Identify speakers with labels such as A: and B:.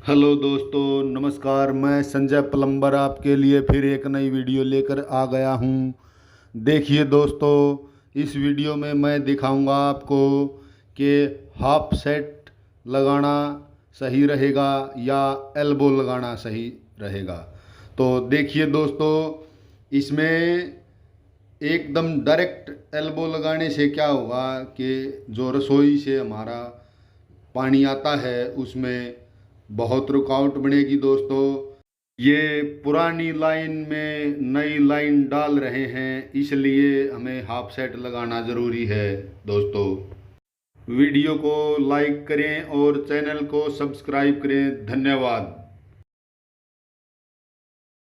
A: Hello दोस्तों, नमस्कार। मैं संजय प्लम्बर आपके लिए फिर एक नई वीडियो लेकर आ गया हूँ। देखिए दोस्तों, इस वीडियो में मैं दिखाऊंगा आपको कि हाफ सेट लगाना सही रहेगा या एल्बो लगाना सही रहेगा। तो देखिए दोस्तों, इसमें एकदम डायरेक्ट एल्बो लगाने से क्या होगा कि जो रसोई से हमारा पानी आता है उसमें बहुत रुकावट बनेगी दोस्तों। ये पुरानी लाइन में नई लाइन डाल रहे हैं, इसलिए हमें हाफ सेट लगाना ज़रूरी है दोस्तों। वीडियो को लाइक करें और चैनल को सब्सक्राइब करें। धन्यवाद।